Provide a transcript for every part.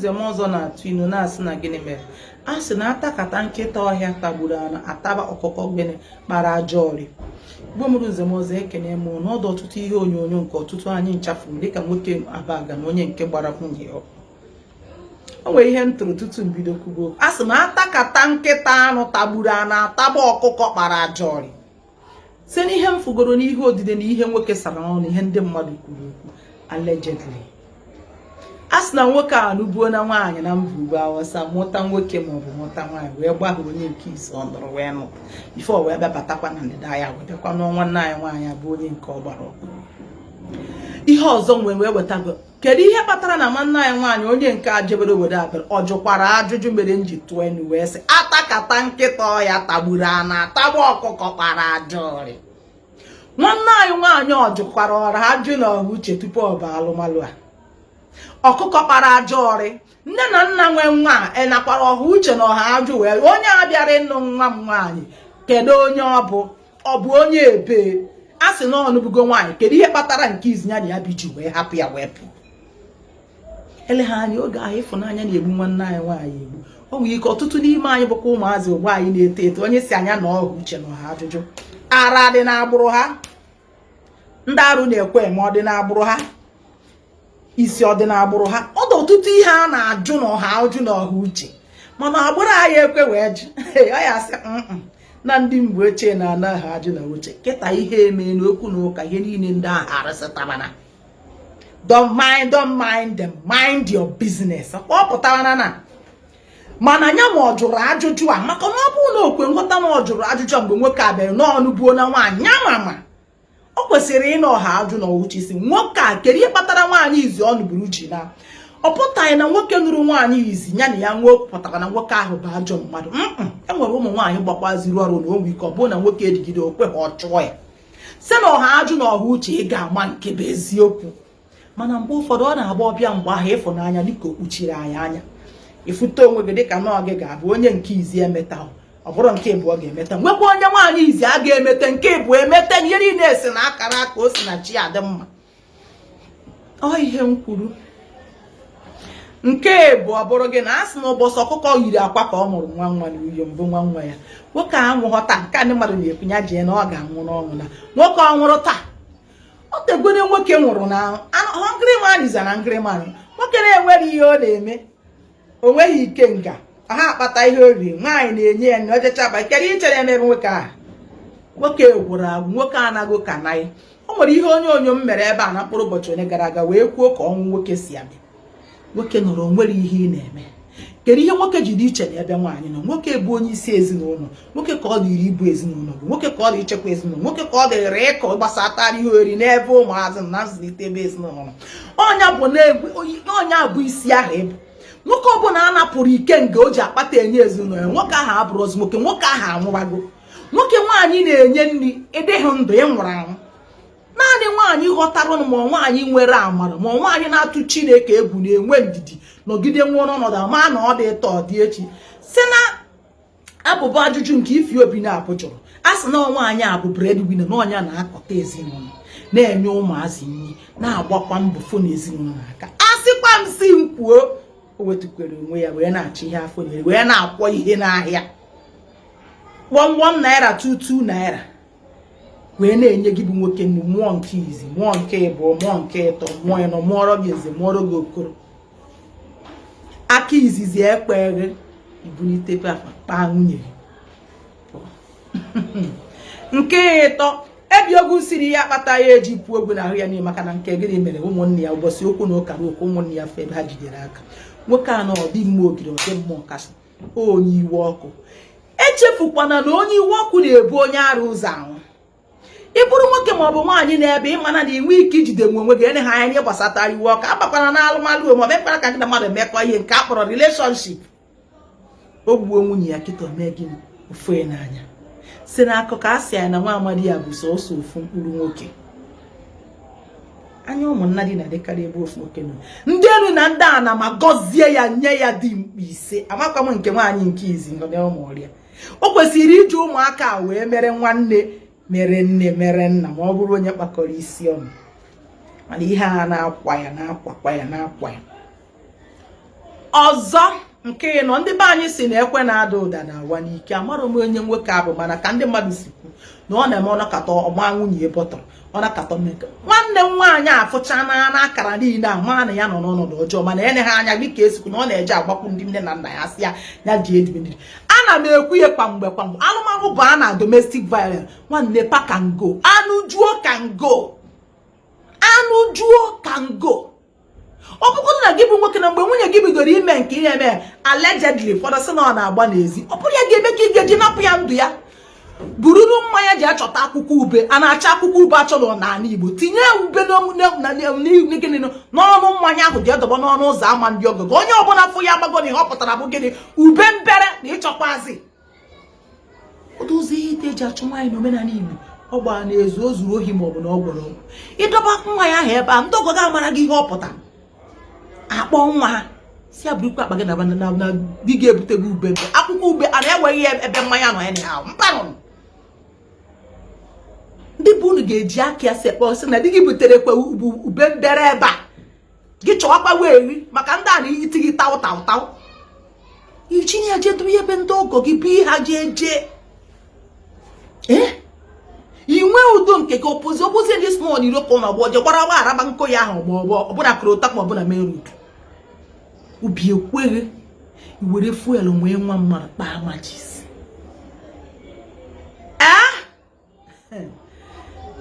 nzem ọzọ na-atụ inu na-asị na gịnị mere a sị na atakata nkịta ọhịa tagburu ataba ọkụkọ gịnị kpara ajọ ọrịa. Igbo mụrụ nzem ọzọ ekene m n'ọdụ ọtụtụ ihe onyonyo nke ọtụtụ anyị nchafuru dịka nwoke Abaga na onye nke gbara nwunye ya. O nwere ihe m tụrụ tutu mbido kwugo, a sị na atakata nkịta anụ tagburu ataba ọkụkọ kpara ajọ ọrịa. Site n'ihe m fugoro n'ihe odide na ihe nwoke sara n'ọnụ ihe ndị mmadụ kwuru okwu allegedly. A sị na nwoke a nụbuo na nwaanyị na mba Awụsa mụta nwoke maọbụ mụta nwaanyị wee gbahụ onye nke ise ọ nụrụ wee nụ bifo wee bịabatakwa na ndịda ya wee bịakwa n'ọnwa nna anyị nwaanyị bụ onye nke ọ gbara ọkụ. Ihe ọzọ wee wetago, kedu ihe kpatara na nwanne anyị nwaanyị onye nke a jebere obodo abịara ọ jụkwara ajụjụ mere m ji tụọ enu wee sị atakata nkịta ọhịa tagburu ataba ọkụkọ kpara ajọ ọrịa. Nwanne anyị nwaanyị ọ jụkwara ọra ajụ na ọha uche tupu ọ baa alụmalụ a. Ọkụkọ kpara ajọ ọrị, nne na nna nwe nwa enakwara ọha uche na ọha ajụ wee onye a bịara ịnụ nwa m nwaanyị kedu onye ọ bụ onye ebe a sị na ọnụbugo nwaanyị kedu ihe kpatara nke izi ya na ya biji wee hapụ ya wee pụ. Eleghị anya oge ahụ ịfụnanya na-egbu nwanne anyị nwaanyị egbu. O nwere ike ọtụtụ n'ime anyị bụkwa ụmụazị ogbo anyị na-eto eto onye si anya na ọha uche na ọha ajụjụ ara dị n'agbụrụ ha, ndị arụ na-ekwe eme ọ dị n'agbụrụ ha, isi ọ dị n'agbụrụ ha. Ọ dị ọtụtụ ihe a na-ajụ na ọha ajụ na ọha uche mana agbụrụ anyị ekwe wee jụ ọ ya sị na ndị mgbe ochie na-ana ha ajụ na uche kịta ihe eme n'okwu na ụka ihe niile ndị ahụ arụsịtabana. Don't mind them, mind your business. Ọ pụtara na mana nya ma ọ jụrụ ajụjụ a maka na ọ bụrụ na okwe nghọta na ọ jụrụ ajụjụ mgbe nwoke abịara n'ọnụ buo na nwaanyị ya mama o kwesịrị ịnọ ọha ajụ na uche isi nwoke a kedu ihe kpatara nwaanyị izi ọnụ buru ji na ọ pụtaghị na nwoke nụrụ nwaanyị izi ya na ya nwe pụtara na nwoke ahụ bụ ajọ mmadụ. E nwere ụmụ nwaanyị gbakwaziri ọrụ na onwe ike ọ bụrụ na nwoke edigide okwe ha ọ chụọ ya si na ọha ajụ na ọha uche ị ga-ama nke bụ eziokwu. Mana mgbe ụfọdụ ọ na-agba ọbịa mgbe ahụ ịfụnanya dịka o kpuchiri anyị anya ifute onwe gị dịka na gị ga-abụ onye nke izi emeta ọ bụrụ nke ịbụọ ga-emeta nwekwa onye nwaanyị izi a ga-emete nke ịbụ emete ihe niile esi na akara aka o si na chi adị mma. Ọ ihe m kwuru. Nke bụ ọ bụrụ gị na a sị na ụbọchị ọkụkọ yiri akwa ka ọ mụrụ nwa nwa na uyo mbụ nwa nwa ya nwoke a nwụghọta nke ndị mmadụ na-ekwunye jee na ọ ga-anwụ n'ọnwụ na nwoke ọ nwụrụ taa ọ tegone nwoke nwụrụ na hungry man is an angry man. Nwoke na-enwere ihe ọ na-eme o nweghị ike nga ha akpata ihe oriri nwaanyị na-enye ya na ojechaba kedu ichere ya mere nwoke ahụ. Nwoke gwụrụ agwụ, nwoke anaghị ka naghị. O nwere ihe onyonyo m mere ebe a na mkpụrụ ụbọchị onye gara aga wee kwuo ka ọnwụ nwoke si abịa. Nwoke nọrọ nwere ihe ị na-eme kedu ihe nwoke ji dị iche na ebe nwaanyị nọ. Nwoke bụ onye isi ezinụlọ, nwoke ka ọ dịrị ibu ezinụlọ bụ nwoke ka ọ dị ichekwa ezinụlọ, nwoke ka ọ dịrị ịkọ gbasatara ihe oriri n'ebe ụmụazị na nzụlite ebe ezinụlọ. Ọnya bụ isi ahụ ịbụ nwoke ọbụla a napụrụ ike nga o ji akpata enye ezinụlọ ya nwoke ahụ abụrụ ọzọ nwoke ahụ anwụwago. Nwoke nwaanyị na-enye nri ịdịghị ndụ ị nwụrụ anwụ. Naanị nwaanyị ghọtara ma nwaanyị nwere amara ma nwaanyị na-atụ Chineke egwu na-enwe ndidi nọgide nwụrụ ọnọdụ ama na ọ dị ịtọ ọ dị echi si na abụbụ ajụjụ nke Ifi Obi na-abụ jụrụ a sị na nwaanyị a bụ breadwinner na ọnya na-akọta ezinụlọ na-enye ụmụazị nri na-agbakwa mbọ fo na ezinụlọ n'aka. A sịkwa m si m kwuo o wetukwere onwe ya wee na-achọ ihe afọ nyere wee na-akwọ ihe n'ahịa 11 naira 22 naira wee na-enye gị bụ nwoke nnu mmụọ nke izi mmụọ nke ịbụọ mmụọ nke ịtọ mmụọ ịnọ mụọrọ gị eze mụọrọ gị okoro. Aka izizi ekpeghe ibunite kpaa nwunye nke ịtọ ebi ogu siri ya kpata ya eji pụọ ogwu na ahụ ya niile maka na nke gịnị mere ụmụnne ya ụbọchị okwu na ụka okwu ụmụnne ya fe ebe ha jidere aka. Nwoke a na ọdị mmụọ ogiri ọdị mmụọ kasị onye iwe ọkụ. Echefukwana na onye iwe ọkụ na-ebu onye arụ ụzọ ahụ. Ị bụrụ nwoke maọbụ nwaanyị na-ebe ịmana na inwe ike ijide nwe onwe gị ene ha anya gbasatara iwe ọkụ agbakwana na alụmalụ maọbụ ekpara ka ndị mmadụ emekọ ihe nke a kpọrọ relationship. O gbuo nwunye ya kịta mee gị ofu n'anya si n'akụkọ a sị ya na nwa amadi ya bụ sọsọ ofu mkpụrụ nwoke. Anya ụmụnna dị na-adịkarị ebe ofu nwoke nọ ndị elu na ndị ana ma gọzie ya nye ya dị mkpa ise amakwa m nke nwaanyị nke izi nọ n'ụmụ ọrịa. O kwesịrị iji ụmụaka wee mere nwanne mere nne mere nna ma ọ bụrụ onye kpakọrọ isi ọnụ. Mana ihe a na-akwa ya na-akwakwa ya na-akwa ya ọzọ nke nọ ndị be anyị si na ekwe na-ada ụda na awa n'ike. Amara m onye nwoke abụ mana ka ndị mmadụ si kwu na ọ na-eme ọnakata ọgba nwunye bọtọ ọnakata mmekọ. Nwanne m nwaanyị afụcha na akara niile a ma na ya nọ n'ọnọdụ ọjọọ mana ene ha anya dịka esikwu na ọ na-eje agbakwu ndị nne na nna ya sị ya ji edibendiri. Ana m ekwu ihe kwamgbe alụmalụ bụ a na domestic violence. Nwanne pa can go, anụ juo can go, anụ juo can go. Ọ bụrụ na gị bụ nwoke na mgbe nwunye gị bidoro ime nke ihe eme allegedly fọdụ sị na ọ na-agba n'ezi, ọ bụrụ ya ga-eme ka ị ga-eji napụ ya ndụ ya. Bururu mmanya ji achọta akwụkwọ ube, a na-acha akwụkwọ ube achọrọ n'ala Igbo, tinye ube n'ọnụ mmanya ahụ ji edọba n'ọnụ ụzọ ama ndị ọgọgọ. Onye ọbụla fụ ya agbago na ihe ọ pụtara bụ gịnị? Ube mbere na ịchọkwazi ụzọ ihe ite eji achụ nwaanyị n'omenala Igbo. Ọ gbara n'ezu, o zuru ohi maọbụ na ọ gwọrọ ọgwụ. Ịdọba nwa ya ahụ ebe a ndị ọgọ ga-amara gị ihe ọ pụtara. Akpọ nwa ha si ya burukwa akpa gị na di ga-ebute gị ube akwụkwọ ube a na-enweghị ebe mmanya nọ ya na mpanụ. Ndị bụ unu ga-eji aka ya sekpọ sị na di gị butere kwa ube mbere ebe a gị chọwakwa weri maka ndị a na iti gị taụ iji ya je dobe ebe ndị ọgọ gị bụ ha je inwe udo nke gị opozi ndị small iroko na ọgbọ je gbara gba araba nko ya ahụ ọbụna krota ma ọbụna merud ubi ekweghị iwere fuel nwee nwa mmadụ kpaa machis.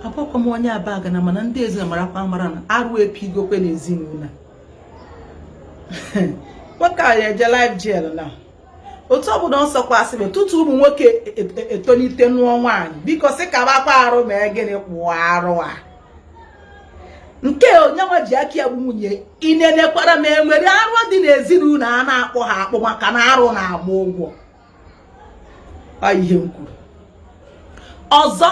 Akwakwa m onye abaga na mana ndị ezi marakwa mara na arụ epigokwe n'ezinụlọ. Nwoke a eje live jail na otu ọbụla nsọkwasịrị tutu ụmụ nwoke etolite nụọ nwaanyị biko sị ka bakwa arụ ma gịnị kwụọ arụ a nke onye nwa ji aka ya bụ nwunye inenekwara ma enwere arụ dị n'ezinụlọ a na-akpọ ha akpọ maka na arụ na-agba ụgwọ. Ihe m kwuru ọzọ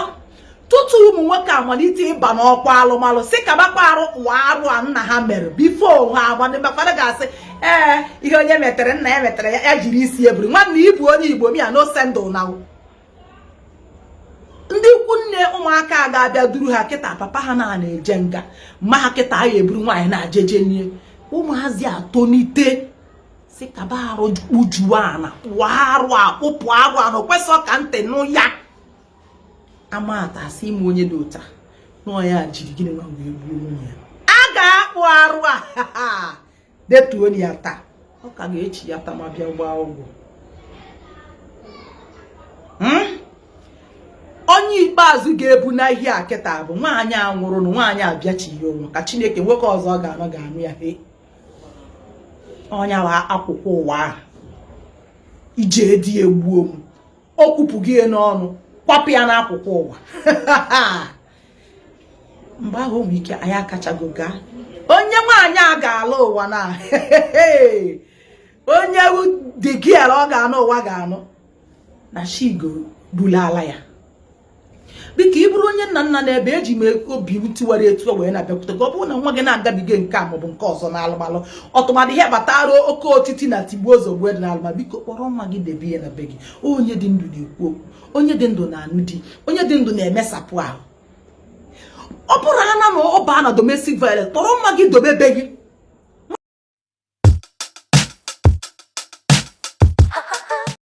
tutu ụmụ nwoke amalite ịba n'ọkwa alụmalụ sị ka bakwa arụ kwụọ arụ a nna ha mere bifo ha agbadebakwana ga-asị ihe onye metere nna ya metere ya jiri isi eburu. Nwanne ịbụ onye Igbo mia no sendụ na ndị ikwu nne ụmụaka ga-abịa duru ha kịta papa ha na-eje nga ma ha kịta ya eburu nwaanyị na-ajeje nie ụmụazị atonite sị ka ba arụ kpujuo ana kwụọ arụ akpụpụ arụ ana kwesịrị ka ntị nụ ya amata asị ime onye dị ụta nọ ya jiri gịnị nwa wee gbuo nwunye ya. A ga-akpụ arụ a detuo ya taa ọ ka ga-echi ya taa ma bịa gbaa ọgwụ. Onye ikpeazụ ga-ebu na ihe a kịta bụ nwaanyị a nwụrụ na nwaanyị abịachi ya onwe ka Chineke nwoke ọzọ ga-anụ ya onye wa akwụkwọ ụwa ahụ ije dị egbuo m o kwupụghị n'ọnụ kwapụ ya n'akwụkwọ ụwa. Mgbe ahụ ụmụ ike anyị akachago gaa onye nwaanyị a ga-ala ụwa na onye dị gị ala ọ ga-anụ ụwa ga-anụ na shigo bulala ya biko ị bụrụ onye nna nna na-ebe eji m obi m tiwara etu wee na-abịakwute gị ọ bụrụ na nwa gị na-agabiga nke a maọbụ nke ọzọ na-alụmalụ ọtụmadị ihe batara oke otiti na tigbuo ozogbo dị n'alụma biko kpọrọ nwa gị debe ya na be gị. Onye dị ndụ na-ekwu okwu, onye dị ndụ na-anụ di, onye dị ndụ na-emesapụ ahụ. Ọ bụrụ ana na ọ baa na domestic violence kpọrọ nwa gị dobe be gị